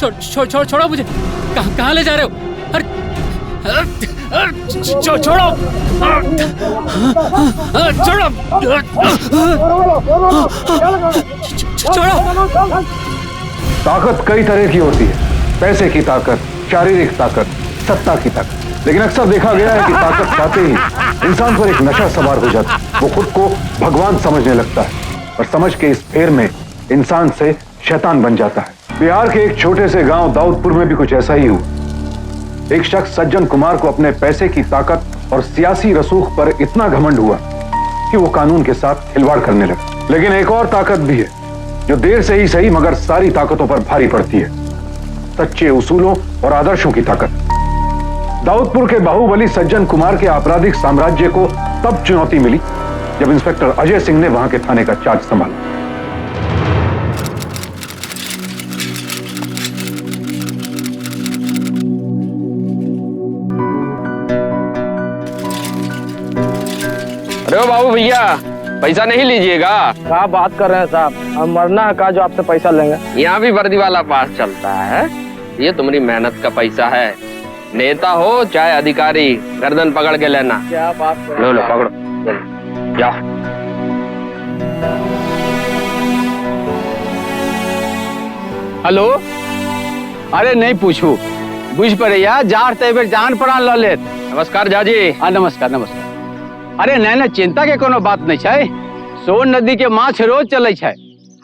छोड़ो मुझे। कहाँ ले जा रहे हो? छोड़ो छोड़ो। ताकत कई तरह की होती है, पैसे की ताकत, शारीरिक ताकत, सत्ता की ताकत, लेकिन अक्सर देखा गया है कि ताकत पाते ही इंसान पर एक नशा सवार हो जाता है। वो खुद को भगवान समझने लगता है और समझ के इस फेर में इंसान से शैतान बन जाता है। बिहार के एक छोटे से गांव दाऊदपुर में भी कुछ ऐसा ही हुआ। एक शख्स सज्जन कुमार को अपने पैसे की ताकत और सियासी रसूख पर इतना घमंड हुआ कि वो कानून के साथ खिलवाड़ करने लगा। लेकिन एक और ताकत भी है जो देर से ही सही मगर सारी ताकतों पर भारी पड़ती है, सच्चे उसूलों और आदर्शों की ताकत। दाऊदपुर के बाहुबली सज्जन कुमार के आपराधिक साम्राज्य को तब चुनौती मिली जब इंस्पेक्टर अजय सिंह ने वहां के थाने का चार्ज संभाला। अरे बाबू भैया, पैसा नहीं लीजिएगा? क्या बात कर रहे हैं साहब, हम मरना है का जो आपसे पैसा लेंगे? यहाँ भी वर्दी वाला पास चलता है। ये तुम्हारी मेहनत का पैसा है। नेता हो चाहे अधिकारी, गर्दन पकड़ के लेना। क्या बात कर लो लो पकड़ो, जाओ। हेलो, अरे नहीं पूछू, बुझ पड़े यार, जार तेबर जान प्राण ल लेत। नमस्कार जाजी। नमस्कार नमस्कार। अरे नहीं चिंता के कोनो बात नहीं है। सोन नदी के माछ रोज चले छै।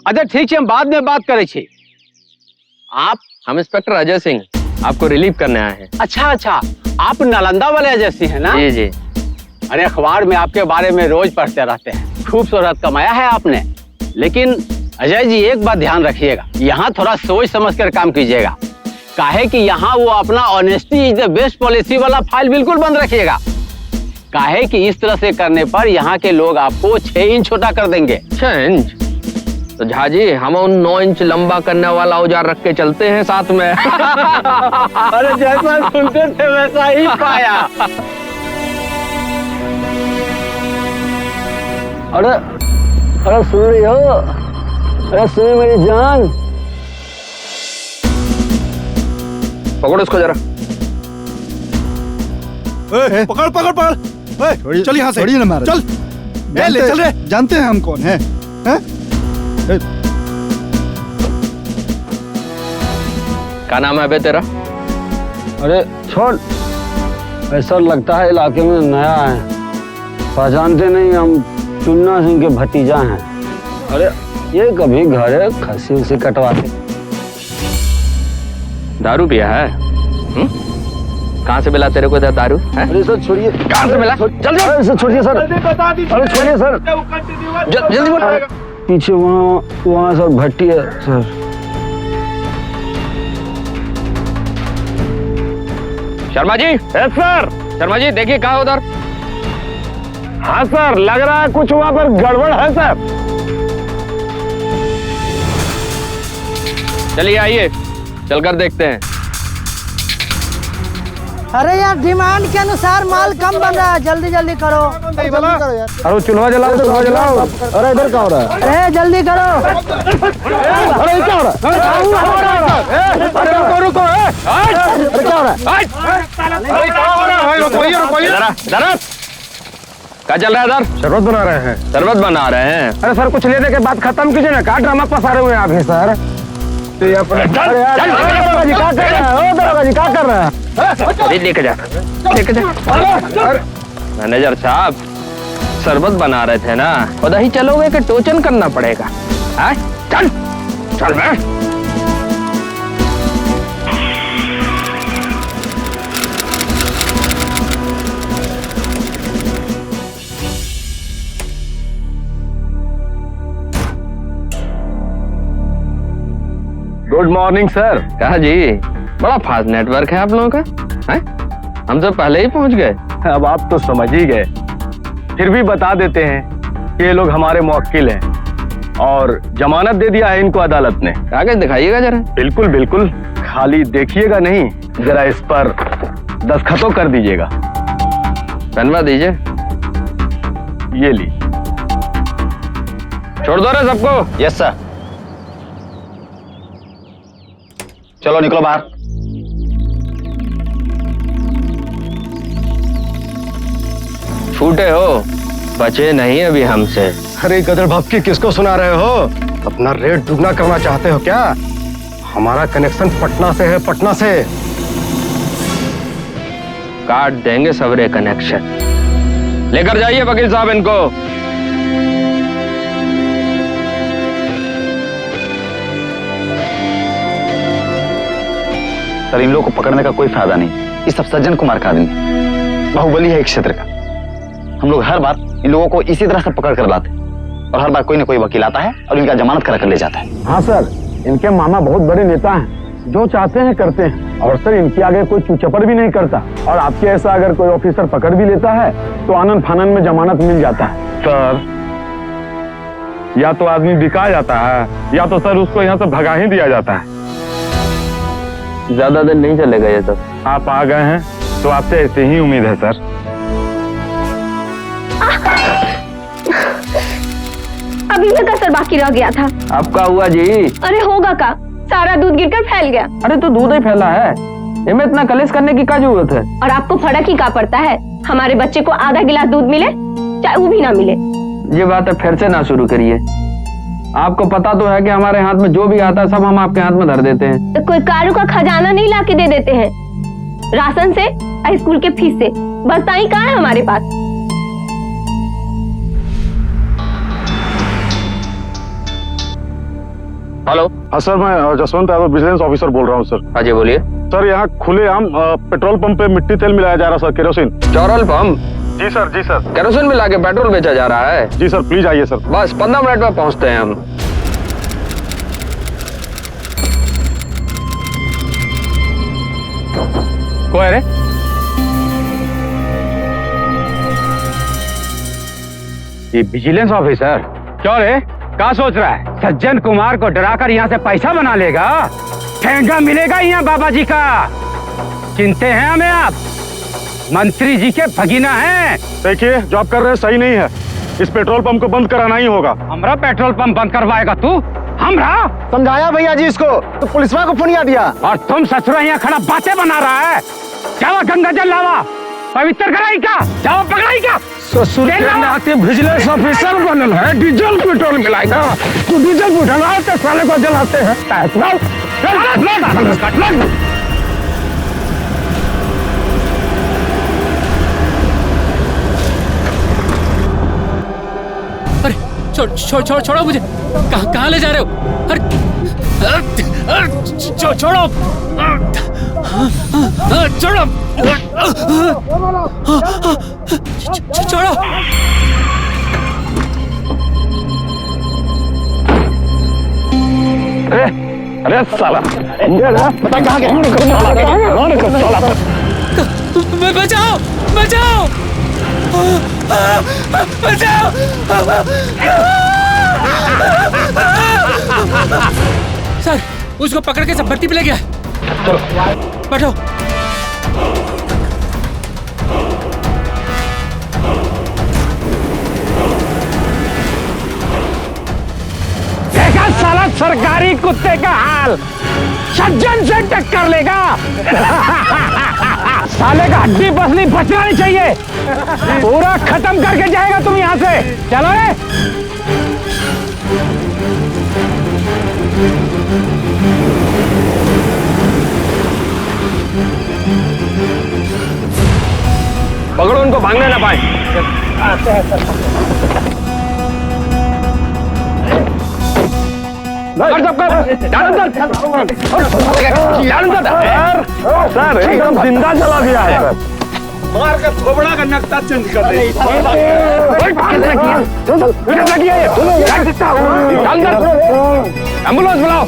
अच्छा ठीक है, हम बाद में बात करे छी। आप? हम इंस्पेक्टर अजय सिंह आपको रिलीव करने आए हैं। अच्छा, आप नालंदा वाले अजय सिंह है ना? जी जी। अरे अखबार में आपके बारे में रोज पढ़ते रहते हैं, खूब शोहरत कमाया है आपने। लेकिन अजय जी एक बात ध्यान रखिएगा, यहाँ थोड़ा सोच समझ कर काम कीजिएगा। काहे कि यहाँ वो अपना honesty is the best policy वाला फाइल बिल्कुल बंद रखिएगा। काहे कि इस तरह से करने पर यहाँ के लोग आपको 6 इंच छोटा कर देंगे। 6 इंच? तो झाजी हम 9 इंच लंबा करने वाला औजार रख के चलते हैं साथ में। अरे जैसा सुनते थे वैसा ही पाया। अरे सुन रही हो? अरे सुन मेरी जान। पकड़ो इसको जरा। पकड़ चल यहाँ से, चल ले चल रे। जानते हैं हम कौन है? क्या नाम है बे तेरा? अरे छोड़, ऐसा लगता है इलाके में नया है, पहचानते नहीं। हम चुन्ना सिंह के भतीजा हैं। अरे ये कभी घर खस्सी से कटवाते। दारू पिया है? कहाँ से मिला तेरे को दारू? अरे सर छोड़िए। कहाँ से मिला? जल्दी छोड़िए सर। अरे छोड़िए सर, जल्दी बोल। पीछे वहाँ सर भट्टी है सर। शर्मा जी। सर। शर्मा जी देखिए कहाँ उधर। हाँ सर, लग रहा है कुछ वहाँ पर गड़बड़ है सर। चलिए आइए, चलकर देखते हैं। अरे यार डिमांड के अनुसार माल कम बन रहा है, जल्दी जल्दी करो। अरे चूल्हा जलाओ, चूल्हा जलाओ। अरे इधर क्या हो रहा है? अरे जल्दी करो। अरे क्या हो रहा है? अरे रुको, अरे क्या हो रहा है? क्या चल रहा है इधर? शरबत बना रहे हैं। शरबत बना रहे हैं? अरे सर कुछ लेने के बाद खत्म कीजिए ना, क्या ड्रामा पसा रहे हुए आप ही सर? क्या कर रहे हैं? लेके जा। मैनेजर साहब शरबत बना रहे थे ना, उधर ही चलोगे कि टोचन करना पड़ेगा? चल चल मैं। Good morning sir. कहा जी, बड़ा फास्ट नेटवर्क है आप लोगों का। है? हम तो पहले ही पहुंच गए। अब आप तो समझ ही गए, फिर भी बता देते हैं कि ये लोग हमारे मुवक्किल हैं और जमानत दे दिया है इनको अदालत ने। कागज दिखाइएगा जरा। बिल्कुल बिल्कुल, खाली देखिएगा नहीं, जरा इस पर दस्तखत कर दीजिएगा। बनवा दीजिए। ये ली। छोड़ दो रे सबको। Yes sir. चलो निकलो बाहर। छूटे हो, बचे नहीं अभी हमसे। अरे गदर भक्की किसको सुना रहे हो? अपना रेट दुगना करना चाहते हो क्या? हमारा कनेक्शन पटना से है, पटना से। काट देंगे सबरे कनेक्शन। लेकर जाइए वकील साहब इनको। सर इन लोगों को पकड़ने का कोई फायदा नहीं, ये सब सज्जन कुमार का आदमी है, बाहुबली है एक क्षेत्र का। हम लोग हर बार इन लोगों को इसी तरह से पकड़ कर लाते और हर बार कोई ना कोई वकील आता है और इनका जमानत करा कर ले जाता है। हाँ सर, इनके मामा बहुत बड़े नेता हैं, जो चाहते हैं करते हैं। और सर इनके आगे कोई चूचपड़ भी नहीं करता। और आपके ऐसा अगर कोई ऑफिसर पकड़ भी लेता है तो आनन फानन में जमानत मिल जाता है। सर या तो आदमी बिका जाता है या तो सर उसको यहाँ से भगा ही दिया जाता है। ज्यादा दिन नहीं चलेगा ये सब। आप आ गए हैं तो आपसे ऐसे ही उम्मीद है सर। अभी तक कसर बाकी रह गया था। आपका हुआ जी? अरे होगा का, सारा दूध गिरकर फैल गया। अरे तो दूध ही फैला है, इनमें इतना कलेश करने की क्या जरूरत है? और आपको फर्क ही क्या पड़ता है? हमारे बच्चे को आधा गिलास दूध मिले चाहे वो भी ना मिले। ये बात है, फिर से ना शुरू करिए। आपको पता तो है कि हमारे हाथ में जो भी आता है सब हम आपके हाथ में धर देते हैं। तो कोई कारू का खजाना नहीं लाके दे देते हैं? राशन से, स्कूल के फीस से, बस ताई कहाँ है हमारे पास। हेलो। हाँ सर, मैं जसवंत यादव विजिलेंस ऑफिसर बोल रहा हूँ सर। हाँ जी बोलिए। सर यहाँ खुलेआम पेट्रोल पंप पे मिट्टी तेल मिलाया जा रहा सर, केरोसिन। Petrol pump? जी सर, जी सर। केरोसिन मिला के पेट्रोल बेचा जा रहा है? जी सर, प्लीज आइए सर। बस 15 मिनट में पहुंचते हैं हम। कोई रे? ये विजिलेंस ऑफिसर क्यों रे? क्या सोच रहा है? सज्जन कुमार को डराकर यहाँ से पैसा बना लेगा? ठेंगा मिलेगा यहाँ बाबा जी का। चिंते हैं हमें आप? मंत्री जी के भगीना हैं। देखिए, जो आप कर रहे हैं सही नहीं है। इस पेट्रोल पंप को बंद कराना ही होगा। हमरा पेट्रोल पंप बंद करवाएगा तू? हमरा समझाया भैया जी इसको तो पुलिस वाला को फोन दिया। और तुम ससुरा यहाँ खड़ा बातें बना रहा है। जावा गंगा जल लावा, पवित्र कराई का, जावा पकड़ाई का। ससुर के नाते विजिलेंस ऑफिसर बनल है, डीजल पेट्रोल मिलाएगा। तू डीजल उठा तो साले को जलाते हैं। अरे छोड़ो मुझे। कहाँ ले जा रहे हो? अरे छोड़ो छोड़ो। छोड़ो। अरे साला, पता कहाँ गया? बचाओ बचाओ बचाओ। सर उसको पकड़ के सब भट्टी पे ले गया। चलो बैठो। देखा साला सरकारी कुत्ते का हाल, सज्जन से टक्कर लेगा। साले का हड्डी पसली बचना नहीं चाहिए, पूरा खत्म करके जाएगा तुम यहाँ से। चलो रे। पकड़ो उनको, भागने ना पाए। सर एकदम जिंदा जला दिया है। मार कर थोबड़ा का नक्शा चेंज कर दे। एम्बुलेंस बुलाओ।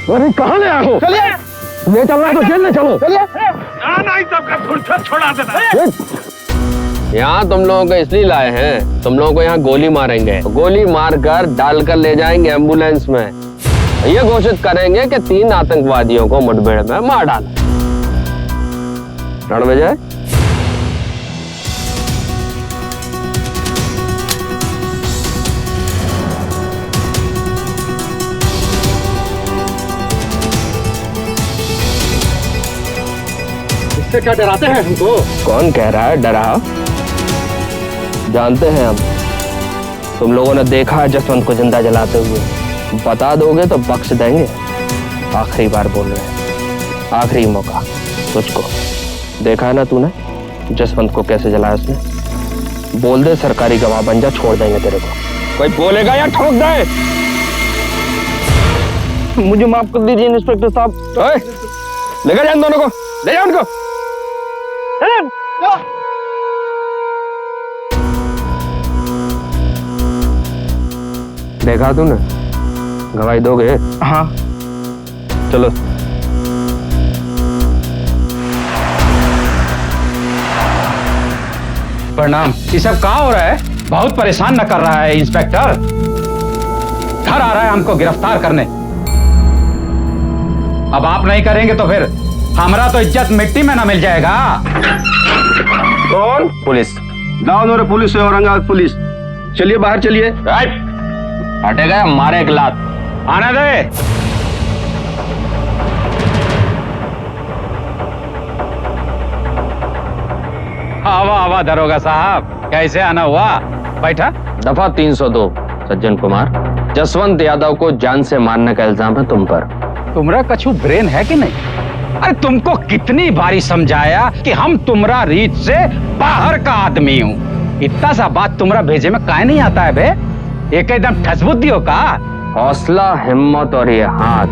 अरे कहाँ ले आओ? चलिए ले चल रहा है तो जेल ले चलो। चलिए। नहीं सबका फुर्सत छोड़ा देना। यहाँ तुम लोगों को इसलिए लाए हैं, तुम लोगों को यहाँ गोली मारेंगे, गोली मारकर डालकर ले जाएंगे एम्बुलेंस में। ये घोषित करेंगे कि 3 आतंकवादियों को मुठभेड़ में मार डाला। रणविजय, इससे क्या डराते हैं हमको? कौन कह रहा है डरा? जानते हैं हम, तुम लोगों ने देखा है जसवंत को जिंदा जलाते हुए। बता दोगे तो बख्श देंगे। आखिरी बार बोल रहे हैं, आखिरी मौका तुझको। देखा है ना तूने जसवंत को कैसे जलाया उसने? बोल दे सरकारी गवाह बन जा, छोड़ देंगे तेरे को। कोई बोलेगा या ठोक दे? मुझे माफ कर दीजिए इंस्पेक्टर साहब। लेकर जाए दोनों को, ले जाओ उनको। देखा तूने? गवाही दोगे? हाँ। चलो। प्रणाम। ये सब कहाँ हो रहा है? बहुत परेशान न कर रहा है इंस्पेक्टर। घर आ रहा है हमको गिरफ्तार करने। अब आप नहीं करेंगे तो फिर हमारा तो इज्जत मिट्टी में ना मिल जाएगा। कौन? पुलिस। दाऊद पुलिस है, औरंगाबाद पुलिस। चलिए बाहर चलिए। हटेगा मारे एक लात। आने दे। आवा आवा दरोगा साहब, कैसे आना हुआ? बैठा। दफा 302 सज्जन कुमार, जसवंत यादव को जान से मारने का इल्जाम है तुम पर। तुम्हारा कछु ब्रेन है कि नहीं? अरे तुमको कितनी बारी समझाया कि हम तुम्हारा रीत से बाहर का आदमी हूँ। इतना सा बात तुम्हारा भेजे में काहे नहीं आता है बे? एक एकदम ठस बुद्धि हो का? हौसला, हिम्मत और ये हाथ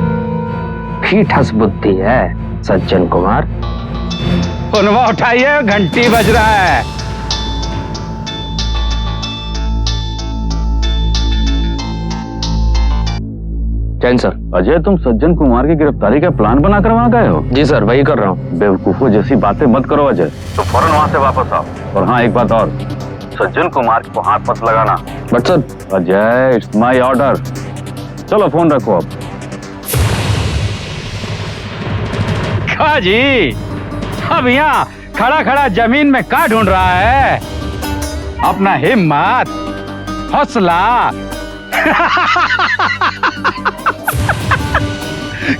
भी ठस बुद्धि है सज्जन कुमार। फोनवा उठाइए, घंटी बज रहा है। जैन सर। अजय, तुम सज्जन कुमार की गिरफ्तारी का प्लान बनाकर वहाँ गए हो? जी सर, वही कर रहा हूँ। बेवकूफों जैसी बातें मत करो अजय, तो फौरन वहाँ से वापस आओ। और हाँ, एक बात और, सज्जन कुमार को हाथ मत लगाना। But sir. Ajay, it's my order. चलो फोन रखो अब। का जी, अब यहाँ खड़ा खड़ा जमीन में का ढूंढ रहा है? अपना हिम्मत, हौसला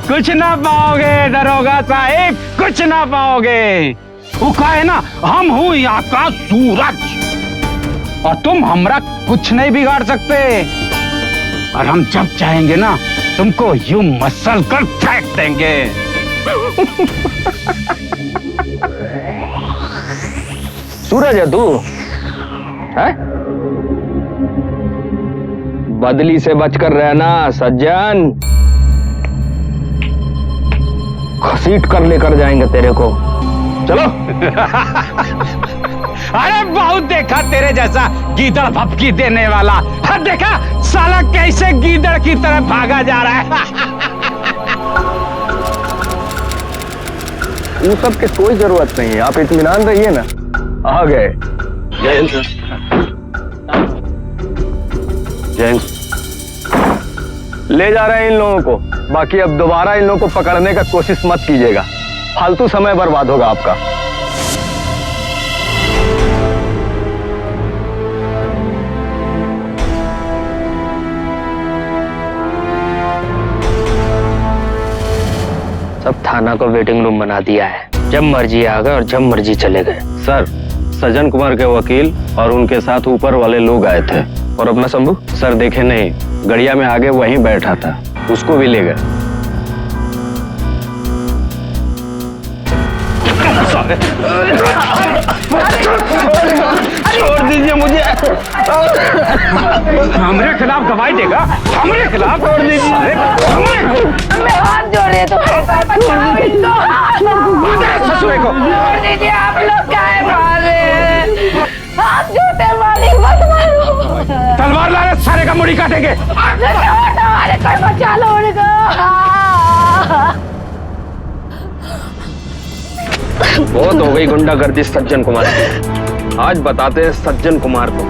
कुछ ना पाओगे दरोगा साहिब, कुछ ना पाओगे। वो का है ना, हम हूं यहाँ का सूरज और तुम हमरा कुछ नहीं बिगाड़ सकते। और हम जब चाहेंगे ना, तुमको यूं मसल कर फेंक देंगे। सूरज है तू? है? बदली से बचकर रहना सज्जन, घसीट कर लेकर जाएंगे तेरे को। चलो। अरे बहुत देखा तेरे जैसा गीदड़ भपकी देने वाला। हाँ, देखा साला कैसे गीदड़ की तरह भागा जा रहा है। वो सब की कोई जरूरत नहीं है, आप इत्मीनान रहिए ना। आ गए। जैन, ले जा रहे हैं इन लोगों को। बाकी अब दोबारा इन लोगों को पकड़ने का कोशिश मत कीजिएगा, फालतू समय बर्बाद होगा आपका। सब थाना को वेटिंग रूम बना दिया है। जब मर्जी आ गए और जब मर्जी चले गए। सर, सज्जन कुमार के वकील और उनके साथ ऊपर वाले लोग आए थे। और अपना शंभू? सर देखे नहीं, गड़िया में आगे वहीं बैठा था, उसको भी ले गए। छोड़ दीजिए मुझे। हमरे खिलाफ गवाही देगा? हमरे खिलाफ? छोड़ दीजिए। मैं हाथ जोड़े तो ससुरे को छोड़ दीजिए। आप लोग क्या मार रहे हैं? हाथ जोड़ते मालिक, मत मारो। तलवार ला रहे, सारे का मुड़ी काटेंगे। हमारे कोई बचा लो उनको। बहुत हो गई गुंडागर्दी सज्जन कुमार। आज बताते हैं सज्जन कुमार को,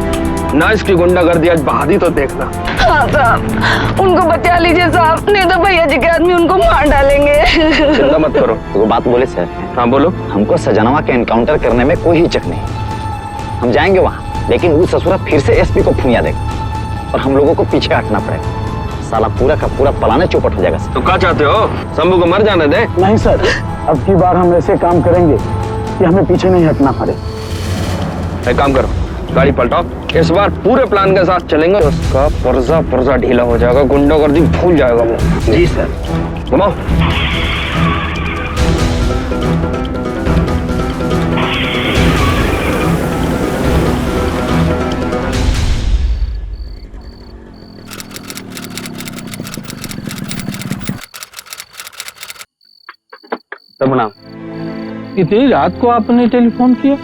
ना इसकी गुंडागर्दी आज बहादी तो देखना। हाँ साहब, उनको बचा लीजिए साहब, नहीं तो भैया जी के आदमी उनको मार डालेंगे। चिंता मत करो। वो बात बोले सर, हाँ बोलो। हमको सजनवा के एनकाउंटर करने में कोई हिचक नहीं। हम जाएंगे वहाँ, लेकिन वो ससुरा फिर से एसपी को फूंया देगा और हम लोगों को पीछे हटना पड़ेगा। साला पूरा का पूरा पलाने चौपट हो जाएगा। तो क्या चाहते हो, शंभू को मर जाने दे? नहीं सर, अब की बार हम ऐसे काम करेंगे कि हमें पीछे नहीं हटना पड़े। एक काम करो, गाड़ी पलटाओ, इस बार पूरे प्लान के साथ चलेंगे। उसका पुर्जा ढीला हो जाएगा, गुंडागर्दी भूल जाएगा वो। जी सर। घुमाओ। प्रणाम। इतनी रात को आपने टेलीफोन किया?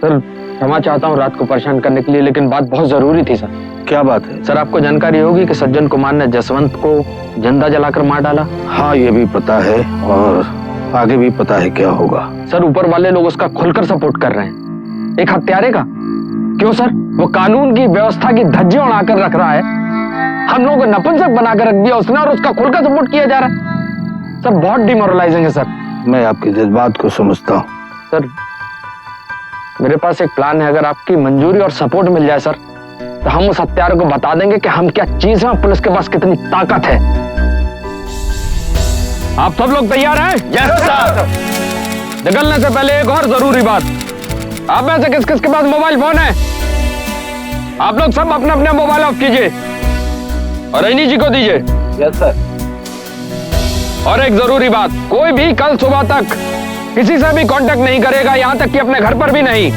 सर क्षमा चाहता हूँ रात को परेशान करने के लिए, लेकिन बात बहुत जरूरी थी सर। क्या बात है? सर आपको जानकारी होगी कि सज्जन कुमार ने जसवंत को जिंदा जलाकर मार डाला। हाँ ये भी पता है और आगे भी पता है क्या होगा। सर ऊपर वाले लोग उसका खुलकर सपोर्ट कर रहे हैं, एक हत्यारे का। क्यों सर? वो कानून की व्यवस्था की धज्जियां उड़ाकर रख रहा है, हम लोगों को नपुंसक बनाकर रख दिया उसने, और उसका खुलकर सपोर्ट किया जा रहा है। सर बहुत डिमोरलाइजिंग है सर। मैं आपके जज्बात को समझता हूँ। सर मेरे पास एक प्लान है, अगर आपकी मंजूरी और सपोर्ट मिल जाए सर, तो हम उस हत्यारे को बता देंगे कि हम क्या चीज हैं, पुलिस के पास कितनी ताकत है। आप सब लोग तैयार हैं? Yes sir. निकलने से पहले एक और जरूरी बात, आप में से किस किस के पास मोबाइल फोन है? आप लोग सब अपने अपने मोबाइल ऑफ कीजिए और रैनी जी को दीजिए। Yes sir. और एक जरूरी बात, कोई भी कल सुबह तक किसी से भी कांटेक्ट नहीं करेगा, यहां तक कि अपने घर पर भी नहीं।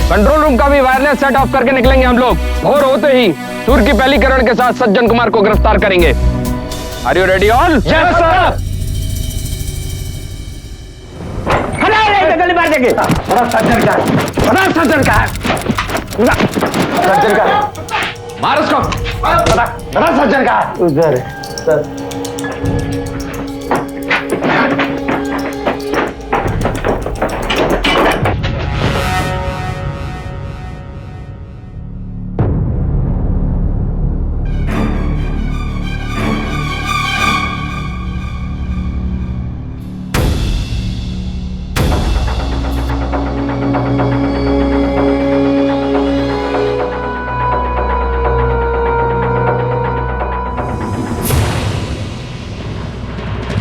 कंट्रोल रूम का भी वायरलेस सेट ऑफ करके निकलेंगे हम लोग। भोर होते ही सूर्य की पहली किरण के साथ सज्जन कुमार को गिरफ्तार करेंगे। Are you ready all? Yes sir. गली मार देंगे। सज्जन का सज्जन का सज्जन का मार उसको। सज्जन का उधर सर।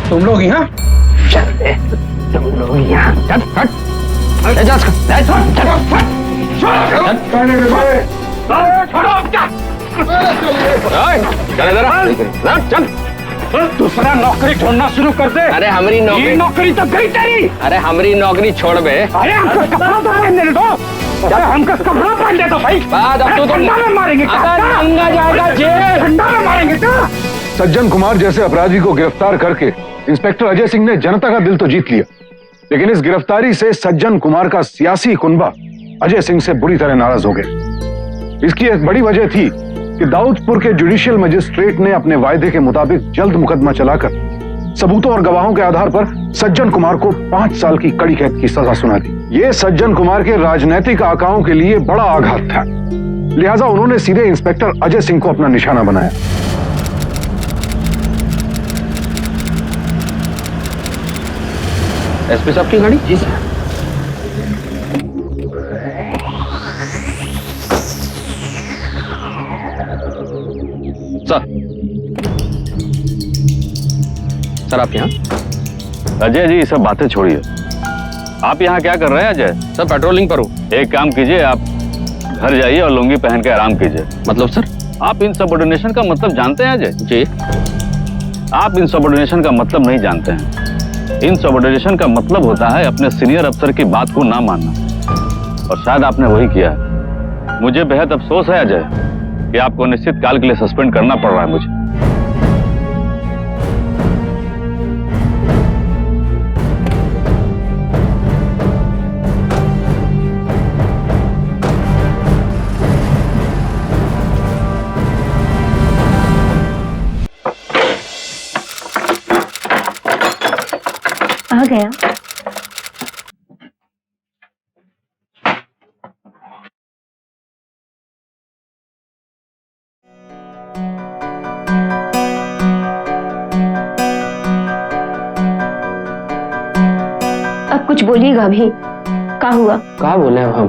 तुम लोग यहाँ? तुम लोग यहाँ दूसरा नौकरी छोड़ना शुरू कर दे। अरे हमारी नौकरी, नौकरी तो गई तेरी। अरे हमारी नौकरी छोड़ बे। अरे हमको कपड़ा तो पहनने दो। अरे हमको कपड़ा पहनने दो भाई। बाद अब तो ठंडा में मारेंगे क्या? नंगा जाएगा जेल। ठंडा में मारेंगे क्या? सज्जन कुमार जैसे अपराधी को गिरफ्तार करके इंस्पेक्टर अजय सिंह ने जनता का दिल तो जीत लिया, लेकिन इस गिरफ्तारी से सज्जन कुमार का सियासी कुनबा अजय सिंह से बुरी तरह नाराज हो गए। इसकी एक बड़ी वजह थी कि दाऊदपुर के जुडिशियल मजिस्ट्रेट ने अपने वायदे के मुताबिक जल्द मुकदमा चलाकर सबूतों और गवाहों के आधार पर सज्जन कुमार को 5 साल की कड़ी कैद की सजा सुना दी। यह सज्जन कुमार के राजनीतिक आकाओं के लिए बड़ा आघात था, लिहाजा उन्होंने सीधे इंस्पेक्टर अजय सिंह को अपना निशाना बनाया। एसपी साहब की गाड़ी? जी सर। सर आप यहाँ? अजय जी ये सब बातें छोड़िए, आप यहाँ क्या कर रहे हैं अजय? सर पेट्रोलिंग पर हूँ। एक काम कीजिए, आप घर जाइए और लुंगी पहन के आराम कीजिए। मतलब सर? आप इनसबऑर्डिनेशन का मतलब जानते हैं अजय? जी। आप इनसबऑर्डिनेशन का मतलब नहीं जानते हैं। इनसबऑर्डिनेशन का मतलब होता है अपने सीनियर अफसर की बात को ना मानना, और शायद आपने वही किया है। मुझे बेहद अफसोस है अजय कि आपको निश्चित काल के लिए सस्पेंड करना पड़ रहा है मुझे। आ गया। कुछ बोलिएगा भी। क्या हुआ? कहा बोले अब हम?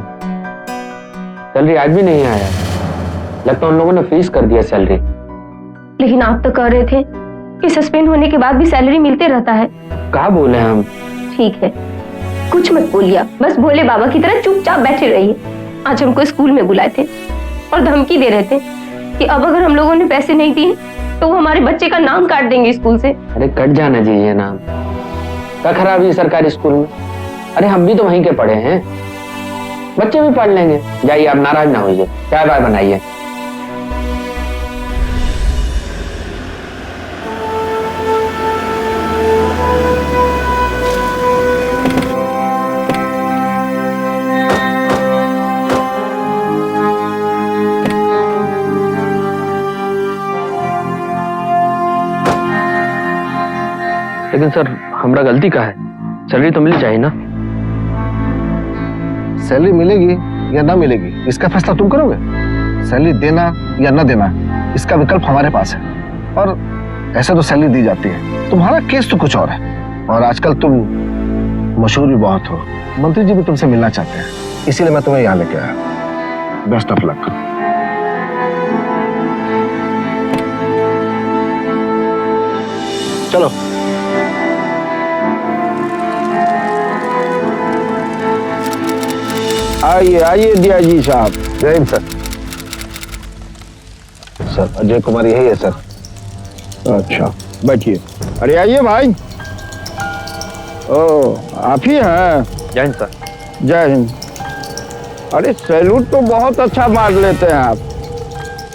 सैलरी आज भी नहीं आया। लगता उन लोगों ने फ्रीज कर दिया सैलरी। लेकिन आप तो कह रहे थे कि सस्पेंड होने के बाद भी सैलरी मिलते रहता है। कहा बोले हम? ठीक है, कुछ मत बोलिए, बस भोले बाबा की तरह चुपचाप बैठे रहिए। आज हमको स्कूल में बुलाए थे और धमकी दे रहे थे कि अब अगर हम लोगों ने पैसे नहीं दिए तो वो हमारे बच्चे का नाम काट देंगे स्कूल से। अरे कट जाना चाहिए नाम। क्या खराबी है सरकारी स्कूल में? अरे हम भी तो वहीं के पढ़े हैं, बच्चे भी पढ़ लेंगे। जाइए, आप नाराज ना होइए, चाय बाय बनाइए। लेकिन सर, हमारा गलती का है? सैलरी तो मिलनी चाहिए ना। सैलरी मिलेगी या ना मिलेगी इसका फैसला तुम करोगे। सैलरी देना या ना देना इसका विकल्प हमारे पास है, और ऐसे तो सैलरी दी जाती है। तुम्हारा केस तो कुछ और है, और आजकल तुम मशहूर भी बहुत हो। मंत्री जी भी तुमसे मिलना चाहते हैं, इसीलिए मैं तुम्हें यहाँ लेके आया। Best of luck. चलो। आइए आइए दिया जी साहब। जय हिंद सर। सर अजय कुमार यही है सर। अच्छा बैठिए। अरे आइए भाई। ओ आप ही हैं? जय हिंद सर। जय हिंद। अरे सैल्यूट तो बहुत अच्छा मार लेते हैं आप,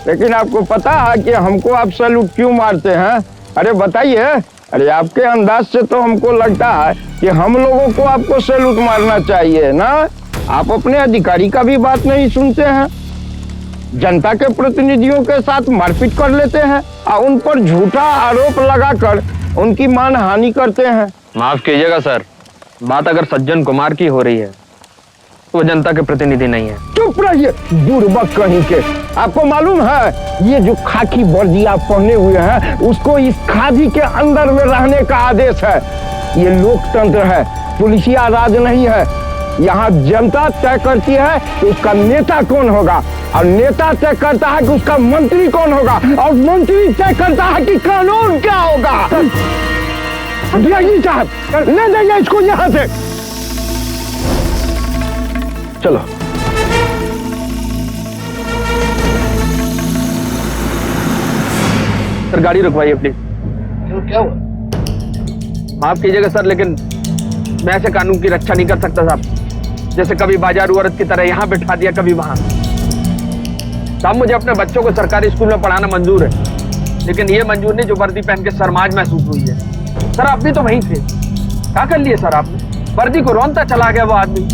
लेकिन आपको पता है कि हमको आप सैल्यूट क्यों मारते हैं? अरे बताइए। अरे आपके अंदाज से तो हमको लगता है कि हम लोगों को आपको सैल्यूट मारना चाहिए ना। आप अपने अधिकारी का भी बात नहीं सुनते हैं, जनता के प्रतिनिधियों के साथ मारपीट कर लेते हैं और उन पर झूठा आरोप लगाकर उनकी मान हानि करते हैं। माफ कीजिएगा सर, बात अगर सज्जन कुमार की हो रही है तो वो जनता के प्रतिनिधि नहीं है। चुप रहिए बुड़बक कहीं के। आपको मालूम है ये जो खाकी वर्दी आप पहने हुए हैं उसको इस खादी के अंदर में रहने का आदेश है। ये लोकतंत्र है, पुलिसिया राज नहीं है। यहाँ जनता तय करती है कि उसका नेता कौन होगा, और नेता तय करता है कि उसका मंत्री कौन होगा, और मंत्री तय करता है कि कानून क्या होगा। डीआईजी साहब ले जाइए इसको यहाँ से। चलो। सर गाड़ी रुकवाइए प्लीज। क्या हुआ? माफ कीजिएगा सर, लेकिन मैं ऐसे कानून की रक्षा नहीं कर सकता साहब। जैसे कभी बाजारू औरत की तरह यहाँ बिठा दिया, कभी वहां। साहब मुझे अपने बच्चों को सरकारी स्कूल में पढ़ाना मंजूर है, लेकिन ये मंजूर नहीं जो वर्दी पहन के शर्माज महसूस हुई है। सर आप भी तो वहीं थे, क्या कर लिए सर आपने? वर्दी को रोनता चला गया वो आदमी।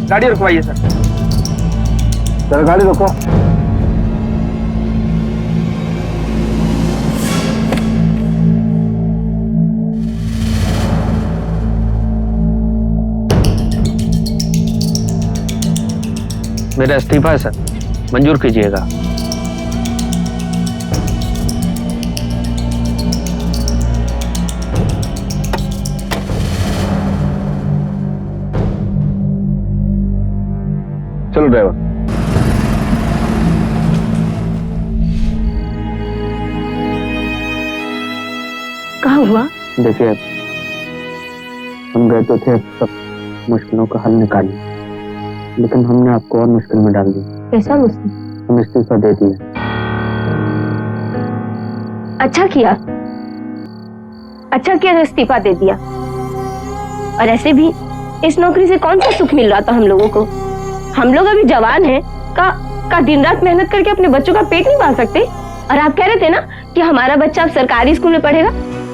गाड़ी रुकवाइए सर। सर गाड़ी रोको। मेरा इस्तीफा है सर, मंजूर कीजिएगा। चलो ड्राइवर। क्या हुआ? देखिए, हम गए तो थे सब मुश्किलों का हल निकालने, लेकिन हमने आपको और मुश्किल में डाल दी। कैसा मुश्किल? हम इस्तीफा दे दिया। अच्छा किया जो इस्तीफा दे दिया। और ऐसे भी इस नौकरी से कौन सा सुख मिल रहा था हम लोगों को? हम लोग अभी जवान हैं, का दिन रात मेहनत करके अपने बच्चों का पेट नहीं पाल सकते? और आप कह रहे थे ना कि हमारा बच्चा अब सरकारी स्कूल में पढ़ेगा।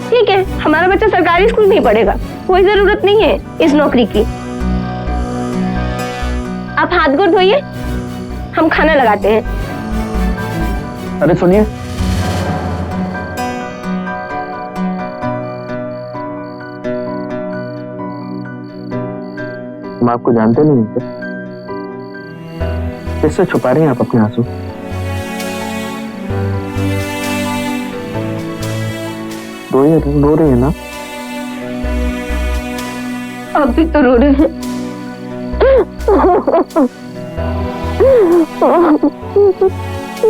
ठीक है, हमारा बच्चा सरकारी स्कूल में ही पढ़ेगा, कोई जरूरत नहीं है इस नौकरी की। आप हाथ गोड़ धोइए, हम खाना लगाते हैं। अरे सुनिए, हम आपको जानते नहीं हैं। किससे छुपा रहे हैं आप अपने आंसू? रो रही है ना? आप भी तो रो रहे हैं।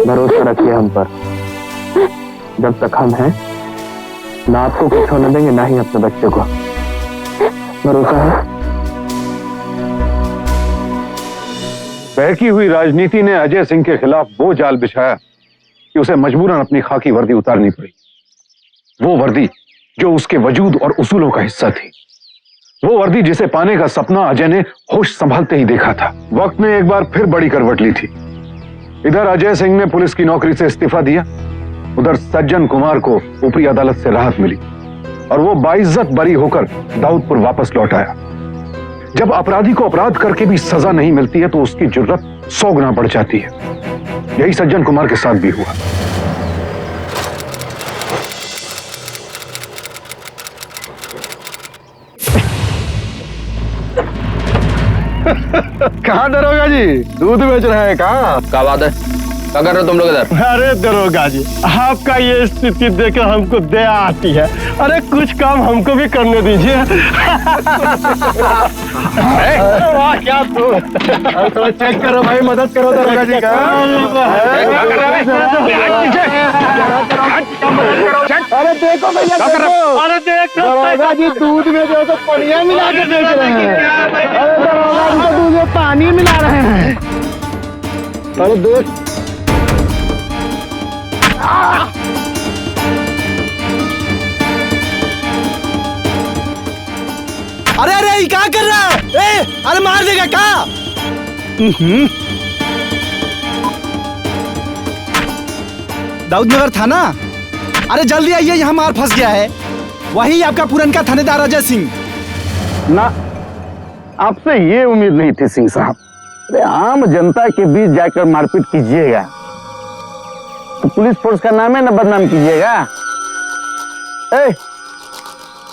भरोसा रखिए हम पर। जब तक हम हैं ना आपको कुछ होने देंगे ना ही अपने बच्चे को। भरोसा है? बहकी हुई राजनीति ने अजय सिंह के खिलाफ वो जाल बिछाया कि उसे मजबूरन अपनी खाकी वर्दी उतारनी पड़ी। वो वर्दी जो उसके वजूद और उसूलों का हिस्सा थी। वो वर्दी जिसे पाने का सपना अजय ने होश संभालते ही देखा था। वक्त ने एक बार फिर बड़ी करवट ली थी। इधर अजय सिंह ने पुलिस की नौकरी से इस्तीफा दिया, उधर सज्जन कुमार को ऊपरी अदालत से राहत मिली और वो बाइज्जत बरी होकर दाऊदपुर वापस लौट आया। जब अपराधी को अपराध करके भी सजा नहीं मिलती है तो उसकी जुर्रत 100 गुना बढ़ जाती है। यही सज्जन कुमार के साथ भी हुआ। कहाँ दरोगा जी, दूध बेच रहे हैं? कहाँ? क्या बात है? क्या कर रहे हो तुम लोग इधर? अरे दरोगा जी, आपका ये स्थिति देखकर हमको दया आती है। अरे कुछ काम हमको भी करने दीजिए। क्या तू? थोड़ा चेक करो भाई, मदद करो दरोगा जी का। अरे देखो भैया, देखो। अरे देखो दरोगा जी, दूध में जो तो पनिया मिला के बेच रहे हैं। अरे दरोगा जी, तो दूध में पानी मिला रहे हैं। अरे देख, अरे अरे क्या कर रहा है? ए, अरे मार देगा क्या? दाऊदनगर थाना, अरे जल्दी आइए, यहाँ मार फंस गया है। वही आपका पुरनका थानेदार अजय सिंह। ना, आपसे ये उम्मीद नहीं थी सिंह साहब। अरे आम जनता के बीच जाकर मारपीट कीजिएगा तो पुलिस फोर्स का नाम है ना बदनाम कीजिएगा। ए,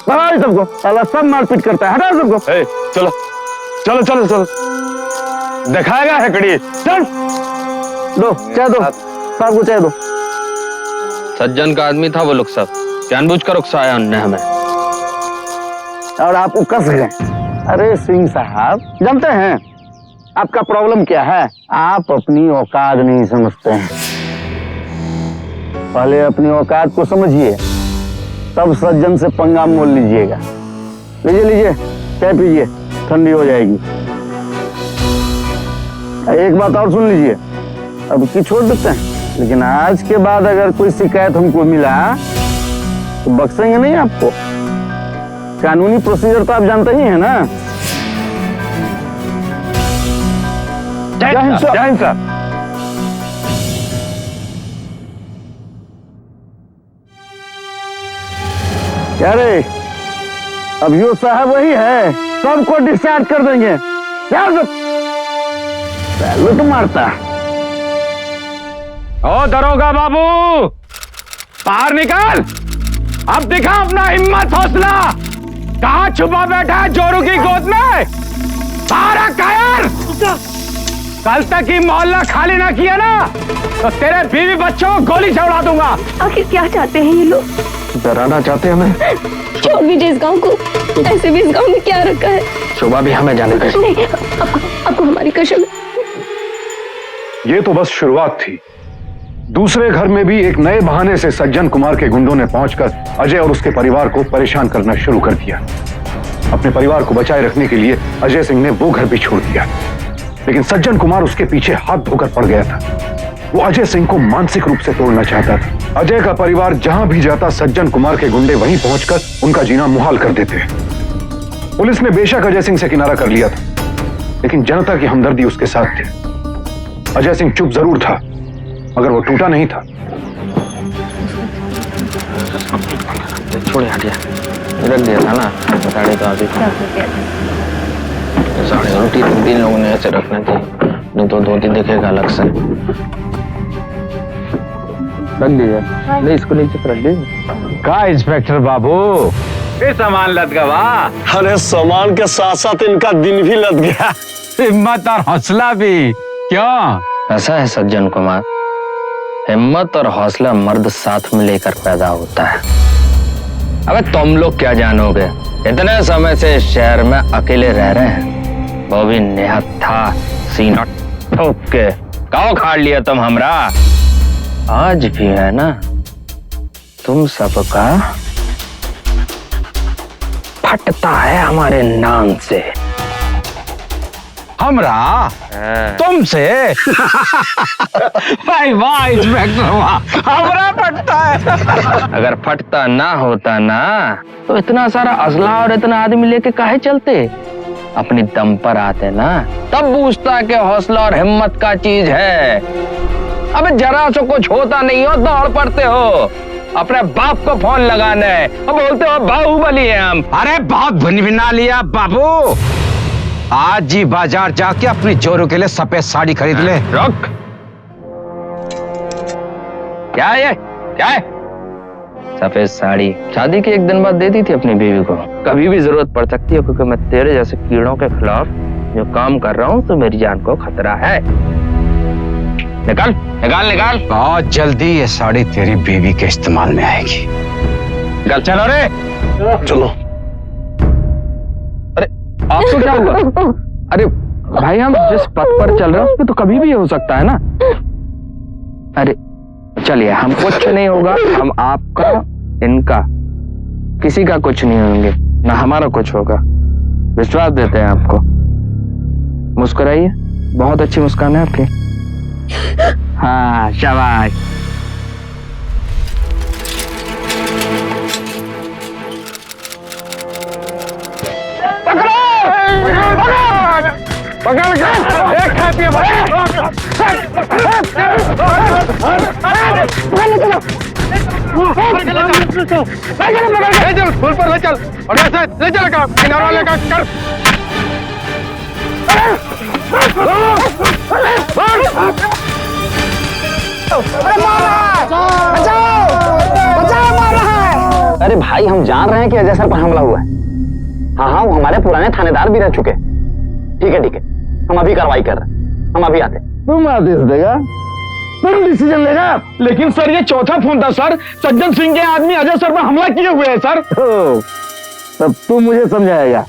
भगाओ सबको, साला सब मारपीट करता है, हटाओ सबको। ए, चलो चलो चलो चलो, दिखाएगा हैकड़ी। चल दो चाय दो, सबको चाय दो। सज्जन का आदमी था वो लोग सब, जानबूझकर उकसाया उन्होंने हमें। और आप उकस गए। अरे सिंह साहब, जानते हैं आपका प्रॉब्लम क्या है? आप अपनी औकात नहीं समझते हैं। पहले अपनी औकात को समझिए, तब सज्जन से पंगा मोल लीजिएगा। लीजिए लीजिए, चाय पीजिए, ठंडी हो जाएगी। एक बात और सुन लीजिए, अब की छोड़ देते हैं, लेकिन आज के बाद अगर कोई शिकायत हमको मिला तो बख्शेंगे नहीं आपको। कानूनी प्रोसीजर तो आप जानते ही हैं ना। जय हिंद सर। जय हिंद सर। क्या रे, अब यो साहब वही है, सबको डिस्चार्ज कर देंगे। क्या लुट मारता। ओ दरोगा बाबू, बाहर निकल। अब दिखा अपना हिम्मत हौसला। कहाँ छुपा बैठा है जोरू की गोद में? बाहर आ कायर। कल तक ही मोहल्ला खाली ना किया ना तो तेरे बीवी बच्चों को गोली से उड़ा दूंगा। आखिर क्या चाहते हैं ये लोग? डराना चाहते हैं हमें। छोड़ दीजिए इस गांव को। ऐसे भी इस गांव में क्या रखा है? शोभा भी हमें जाने दे। नहीं, आपको हमारी कसम। ये तो बस शुरुआत थी। दूसरे घर में भी एक नए बहाने से सज्जन कुमार के गुंडों ने पहुंचकर अजय और उसके परिवार को परेशान करना शुरू कर दिया। अपने परिवार को बचाए रखने के लिए अजय सिंह ने वो घर भी छोड़ दिया, लेकिन सज्जन कुमार उसके पीछे हाथ धोकर पड़ गया था। वो अजय सिंह को मानसिक रूप से तोड़ना चाहता था। अजय का परिवार जहां भी जाता, सज्जन कुमार के गुंडे वहीं पहुंचकर उनका जीना मुहाल कर देते। पुलिस ने बेशक अजय सिंह से किनारा कर लिया था, लेकिन जनता की हमदर्दी उसके साथ थी। अजय सिंह चुप जरूर था, मगर वो टूटा नहीं था। छोड़ हटिया, रख दिया था ना साड़ी। तो अभी साड़ी रोटी तीन लोगों ने ऐसे रखना थी, नहीं तो धोती देखेगा अलग से। रख दीजिए। नहीं, इसको नीचे रख दीजिए। का इंस्पेक्टर बाबू, फिर सामान लद गवा। अरे सामान के साथ साथ इनका दिन भी लग गया। हिम्मत और हौसला भी। क्यों? ऐसा है सज्जन कुमार, हिम्मत और हौसला मर्द साथ में लेकर पैदा होता है। अबे तुम लोग क्या जानोगे, इतने समय से शहर में अकेले रह रहे हैं, वो भी निहत्था सीना ठोक के गाँव खाड़ लिया तुम हमरा। आज भी है ना तुम सबका फटता है हमारे नाम से। हमरा तुमसे भाई वाह इंस्पेक्टर वाह, हमरा फटता है। अगर फटता ना होता ना तो इतना सारा असला और इतना आदमी लेके काहे चलते, अपनी दम पर आते ना तब पूछता कि हौसला और हिम्मत का चीज है। अबे जरा सो कुछ होता नहीं हो दौड़ पड़ते हो अपने बाप को फोन लगाने और बोलते हो बाहुबली है हम। अरे बहुत भिना लिया बाबू, आज ही बाजार जाके अपनी जोरों के लिए सफेद साड़ी खरीद ले। रुक, क्या है ये, क्या है? सफेद साड़ी शादी के एक दिन बाद दे दी थी अपनी बीवी को, कभी भी जरूरत पड़ सकती है, क्योंकि मैं तेरे जैसे कीड़ों के खिलाफ जो काम कर रहा हूँ तो मेरी जान को खतरा है। निकाल निकाल निकाल। बहुत जल्दी ये साड़ी तेरी बीवी के इस्तेमाल में आएगी। निकाल। चलो रे चलो। अरे आपको क्या हुआ? अरे भाई हम जिस पथ पर चल रहे हैं उस पे तो कभी भी हो सकता है ना। अरे चलिए, हम कुछ नहीं होगा, हम आपका इनका किसी का कुछ नहीं होंगे, ना हमारा कुछ होगा, विश्वास देते हैं आपको। मुस्कुराइए, बहुत अच्छी मुस्कान है आपकी। हाँ शाबाश। पकड़ के एक खाती है चल फुल पर ले चल और ऐसे ले चल का किनारा लेकर कर। अरे भाई हम जान रहे हैं कि अजय सर पर हमला हुआ है। हाँ हाँ, वो हमारे पुराने थानेदार भी रह चुके। ठीक है, हम अभी कार्रवाई कर रहे हैं, हम अभी आते। तुम आदेश देगा, तुम डिसीजन लेगा। लेकिन सर ये चौथा फोन था सर, सज्जन सिंह के आदमी अजय सर पर हमला किए हुए हैं सर। तब तू मुझे समझाएगा,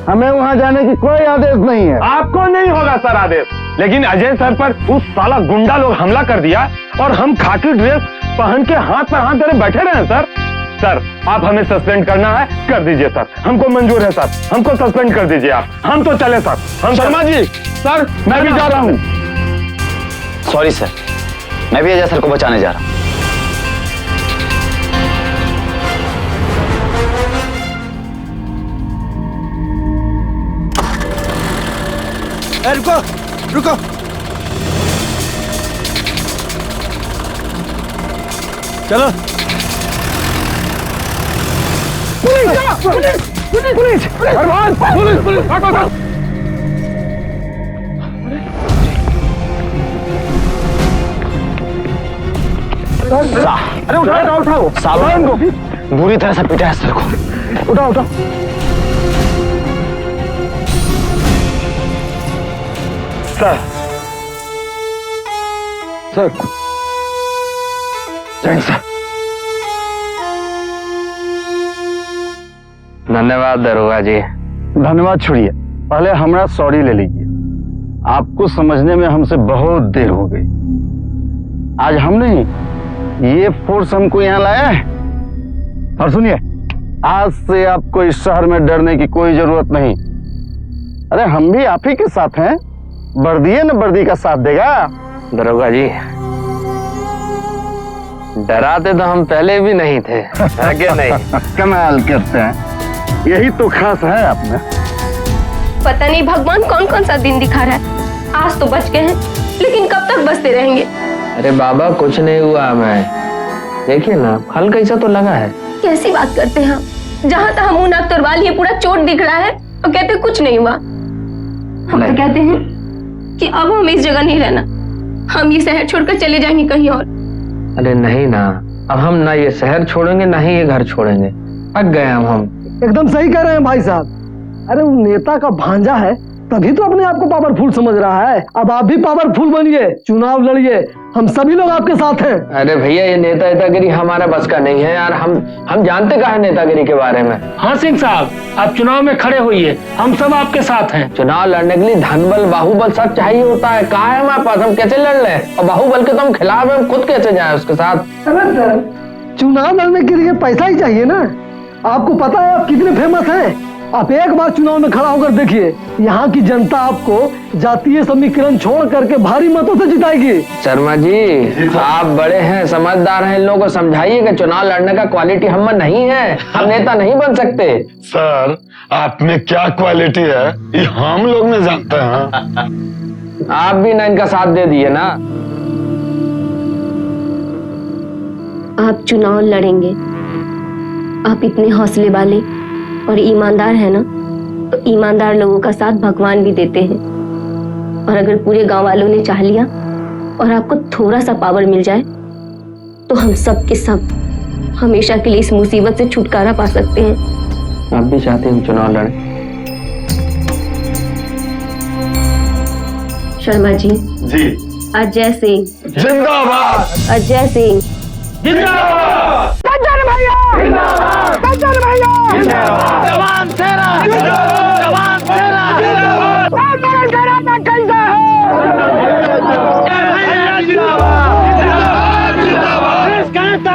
हमें वहां जाने की कोई आदेश नहीं है। आपको नहीं होगा सर आदेश, लेकिन अजय सर पर उस साला गुंडा लोग हमला कर दिया और हम खाकी ड्रेस पहन के हाथ पर हाथ धरे बैठे रहे सर। सर आप हमें सस्पेंड करना है, कर दीजिए सर, हमको मंजूर है सर, हमको सस्पेंड कर दीजिए आप, हम तो चले सर। हम शर्मा जी सर, मैं भी जा रहा हूँ। सॉरी सर, मैं भी अजय सर को बचाने जा रहा हूँ। रुको रुको, चलो। पुलिस अरे उठाओ सावधान को बुरी तरह से पीटा है सर को। उठाओ सर जय सर। धन्यवाद दरोगा जी। धन्यवाद छोड़िए, पहले हमारा सॉरी ले लीजिए। आपको समझने में हमसे बहुत देर हो गई। आज हमने ये फोर्स हमको यहाँ लाया है। और सुनिए, आज से आपको इस शहर में डरने की कोई जरूरत नहीं। अरे हम भी आप ही के साथ हैं, वर्दी है ना, वर्दी का साथ देगा। दरोगा जी डराते तो हम पहले भी नहीं थे, क्या नहीं? कमाल करते हैं, यही तो खास है आप में। पता नहीं भगवान कौन कौन सा दिन दिखा रहा है। आज तो बच गए हैं, लेकिन कब तक बचते रहेंगे? अरे बाबा कुछ नहीं हुआ हमें, देखिए ना हल्का ऐसा तो लगा है। कैसी बात करते हैं हम? जहाँ तक मुंह नाक तोड़वा लिए पूरा चोट दिख रहा है और कहते कुछ नहीं हुआ। हम तो कहते हैं कि अब हम इस जगह नहीं रहना, हम ये शहर छोड़कर चले जाएंगे कहीं और। अरे नहीं ना, अब हम ना ये शहर छोड़ेंगे ना ही ये घर छोड़ेंगे, पक गए हम। एकदम सही कह रहे हैं भाई साहब। अरे वो नेता का भांजा है, तभी तो अपने आप को पावरफुल समझ रहा है। अब आप भी पावरफुल बनिए, चुनाव लड़िए, हम सभी लोग आपके साथ हैं। अरे भैया ये नेतागिरी हमारा बस का नहीं है यार, हम जानते कहाँ है नेतागिरी के बारे में। हाँ सिंह साहब, आप चुनाव में खड़े होइए, हम सब आपके साथ हैं। चुनाव लड़ने के लिए धनबल बाहुबल सब चाहिए होता है, कहाँ है हमारे पास, हम कैसे लड़ ले? और बाहुबल के तो हम खिलाफ हैं, हम खुद कैसे जाए उसके साथ? अरे सर, चुनाव लड़ने के लिए पैसा ही चाहिए ना। आपको पता है आप कितने फेमस हैं। आप एक बार चुनाव में खड़ा होकर देखिए, यहाँ की जनता आपको जातीय समीकरण छोड़ करके भारी मतों से जिताएगी। शर्मा जी आप बड़े हैं, समझदार हैं, इन लोगों को समझाइए कि चुनाव लड़ने का क्वालिटी हम में नहीं है, हम नेता नहीं बन सकते। सर आप में क्या क्वालिटी है ये हम लोग नहीं जानते हैं। आप भी ना इनका साथ दे दिए ना। आप चुनाव लड़ेंगे, आप इतने हौसले वाले और ईमानदार है ना, तो ईमानदार लोगों का साथ भगवान भी देते हैं। और अगर पूरे गांव वालों ने चाह लिया और आपको थोड़ा सा पावर मिल जाए तो हम सब के सब हमेशा के लिए इस मुसीबत से छुटकारा पा सकते हैं। आप भी चाहते हैं चुनाव लड़े? शर्मा जी अजय सिंह जिंदाबाद, अजय सिंह जिंदाबाद, जवान तेरा, जवान तेरा,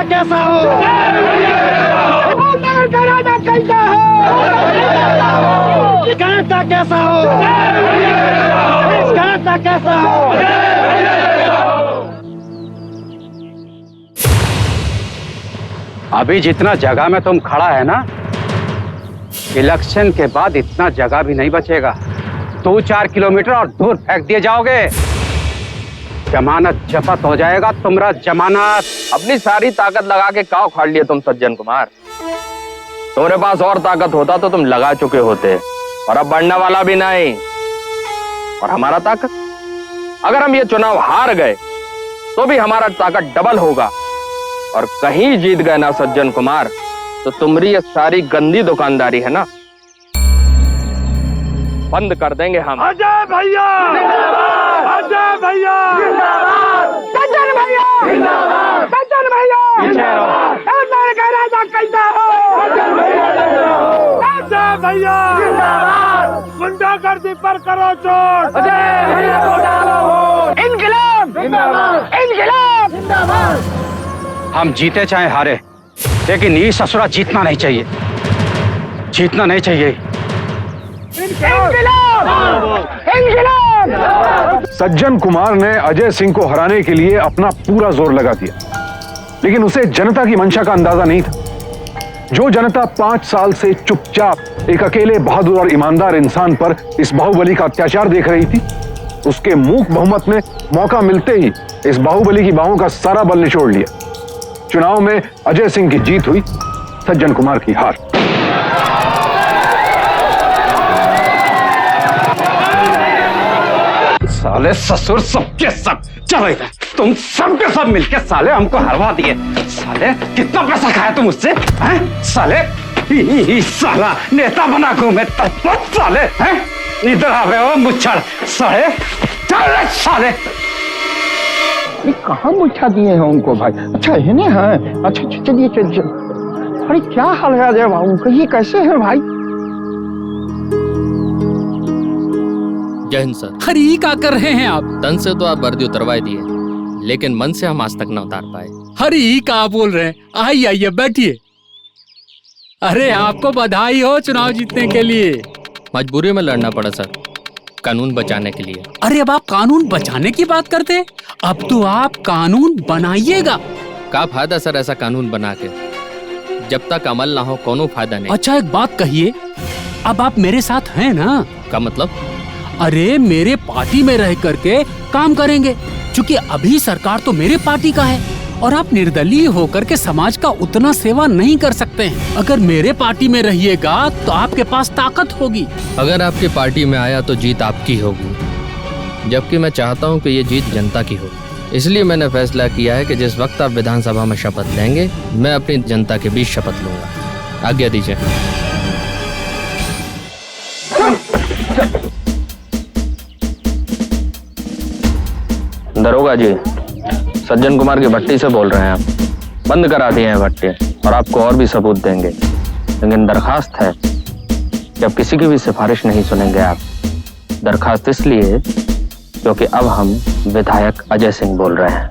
कैसा हो? कैसा हो? कैसा हो? अभी जितना जगह में तुम खड़ा है ना, इलेक्शन के बाद इतना जगह भी नहीं बचेगा। 2-4 किलोमीटर और दूर फेंक दिए जाओगे, जमानत जब्त हो जाएगा तुम्हारा जमानत। अपनी सारी ताकत लगा के काव खाड़ लिए तुम सज्जन कुमार। तुम्हारे पास और ताकत होता तो तुम लगा चुके होते, और अब बढ़ने वाला भी नहीं। और हमारा ताकत, अगर हम ये चुनाव हार गए तो भी हमारा ताकत डबल होगा। और कहीं जीत गए ना सज्जन कुमार, तो तुम्हारी ये सारी गंदी दुकानदारी है ना, बंद कर देंगे हम। अजय भैया, अजय भैया, सज्जन भैया, सज्जन भैया, राजा कैसा हो? अजय भैया, गुंडागर्दी पर करो चोट। इनकलाब, इनकलाब। हम जीते चाहे हारे, लेकिन ये ससुरा जीतना नहीं चाहिए, जीतना नहीं चाहिए। सज्जन कुमार ने अजय सिंह को हराने के लिए अपना पूरा जोर लगा दिया, लेकिन उसे जनता की मंशा का अंदाजा नहीं था। जो जनता 5 साल से चुपचाप एक अकेले बहादुर और ईमानदार इंसान पर इस बाहुबली का अत्याचार देख रही थी, उसके मूक बहुमत ने मौका मिलते ही इस बाहुबली की बाहों का सारा बल निचोड़ लिया। चुनाव में अजय सिंह की जीत हुई, सज्जन कुमार की हार। साले ससुर सबके सब, चलो इधर, तुम सबके सब मिलके साले हमको हरवा दिए। साले कितना पैसा खाया तुम मुझसे? हैं साले, साला नेता बना घूमे तब साले हैं? इधर आ गए हो मुच्छड़ साले, चल साले। कहाँ मुच्छा दिए हैं उनको भाई? अच्छा है ना? है अच्छा, चलिए चलिए। अरे क्या हाल है अजय बाबू का, ये कैसे है भाई? जय हिंद सर। अरे ये क्या कर रहे हैं आप? तन से तो आप वर्दी उतरवा दिए, लेकिन मन से हम आज तक न उतार पाए। अरे ये क्या बोल रहे हैं? आइए आइए बैठिए। अरे आपको बधाई हो चुनाव जीतने के लिए। मजबूरी में लड़ना पड़ा सर, कानून बचाने के लिए। अरे अब आप कानून बचाने की बात करते हैं, अब तो आप कानून बनाइएगा। क्या फायदा सर ऐसा कानून बना के, जब तक अमल ना हो कोनो फायदा नहीं। अच्छा एक बात कहिए, अब आप मेरे साथ हैं ना? का मतलब? अरे मेरे पार्टी में रह करके काम करेंगे, क्योंकि अभी सरकार तो मेरे पार्टी का है और आप निर्दलीय होकर के समाज का उतना सेवा नहीं कर सकते हैं। अगर मेरे पार्टी में रहिएगा तो आपके पास ताकत होगी। अगर आपकी पार्टी में आया तो जीत आपकी होगी, जबकि मैं चाहता हूं कि ये जीत जनता की हो। इसलिए मैंने फैसला किया है कि जिस वक्त आप विधानसभा में शपथ लेंगे, मैं अपनी जनता के बीच शपथ लूंगा। आज्ञा दीजिए। दरोगा जी, सज्जन कुमार की भट्टी से बोल रहे हैं आप। बंद करा दिए हैं भट्टी और आपको और भी सबूत देंगे, लेकिन दरखास्त है कि अब किसी की भी सिफारिश नहीं सुनेंगे आप। दरखास्त इसलिए क्योंकि अब हम विधायक अजय सिंह बोल रहे हैं।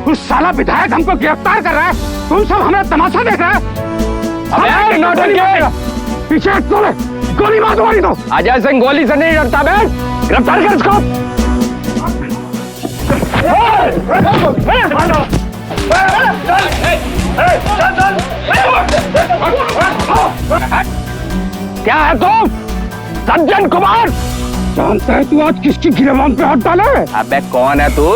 उस साला विधायक हमको गिरफ्तार कर रहा है, तुम सब हमें तमाशा देख रहे हो? पीछे गोली मार दो, दो। अजय सिंह गोली से नहीं डरता बे, गिरफ्तार कर इसको। क्या है तुम? सज्जन कुमार, जानता है तू आज किसकी गिरफ्तारी पे हाथ डाले? अबे कौन है तू?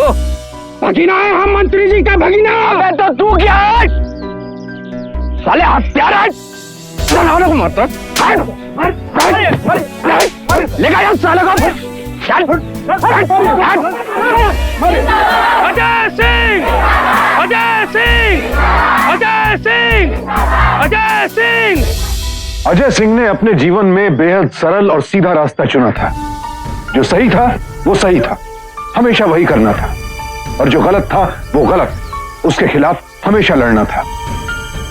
भगीना है हम, मंत्री जी का भगीना। अबे तो तू क्या है? साले हत्यारा है, को मत लेगा यार साले को। अजय सिंह, अजय सिंह, अजय सिंह, अजय सिंह। अजय सिंह ने अपने जीवन में बेहद सरल और सीधा रास्ता चुना था। जो सही था वो सही था, हमेशा वही करना था, और जो गलत था वो गलत, उसके खिलाफ हमेशा लड़ना था।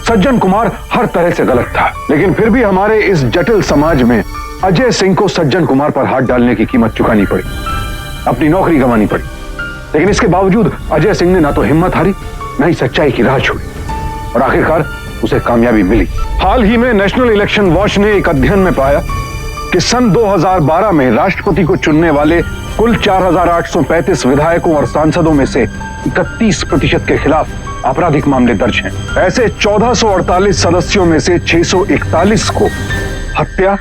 सज्जन कुमार हर तरह से गलत था, लेकिन फिर भी हमारे इस जटिल समाज में अजय सिंह को सज्जन कुमार पर हाथ डालने की कीमत चुकानी पड़ी, अपनी नौकरी गंवानी पड़ी। लेकिन इसके बावजूद अजय सिंह ने ना तो हिम्मत हारी, ना ही सच्चाई की राह छोड़ी, और आखिरकार उसे कामयाबी मिली। हाल ही में नेशनल इलेक्शन वॉच ने एक अध्ययन में पाया कि सन 2012 में राष्ट्रपति को चुनने वाले कुल 4835 विधायकों और सांसदों में से 31% के खिलाफ आपराधिक मामले दर्ज हैं। ऐसे 1448 सदस्यों में से 641 को हत्या,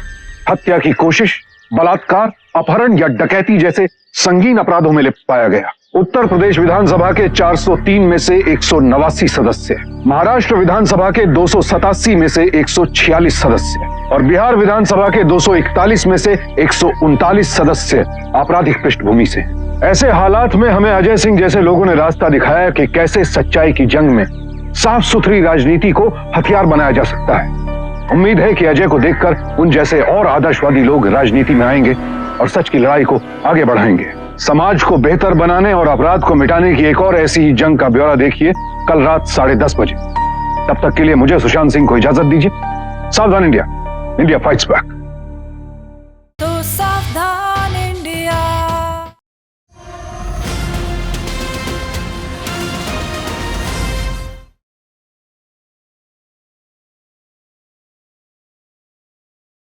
हत्या की कोशिश, बलात्कार, अपहरण या डकैती जैसे संगीन अपराधों में लिप्त पाया गया। उत्तर प्रदेश विधानसभा के 403 में से 189 सदस्य, महाराष्ट्र विधानसभा के 287 में से 146 सदस्य और बिहार विधानसभा के 241 में से 139 सदस्य आपराधिक पृष्ठभूमि से। ऐसे हालात में हमें अजय सिंह जैसे लोगों ने रास्ता दिखाया कि कैसे सच्चाई की जंग में साफ सुथरी राजनीति को हथियार बनाया जा सकता है। उम्मीद है कि अजय को देखकर उन जैसे और आदर्शवादी लोग राजनीति में आएंगे और सच की लड़ाई को आगे बढ़ाएंगे। समाज को बेहतर बनाने और अपराध को मिटाने की एक और ऐसी ही जंग का ब्यौरा देखिए कल रात 10:30 बजे। तब तक के लिए मुझे सुशांत सिंह को इजाजत दीजिए। सावधान इंडिया, इंडिया फाइट्स बैक।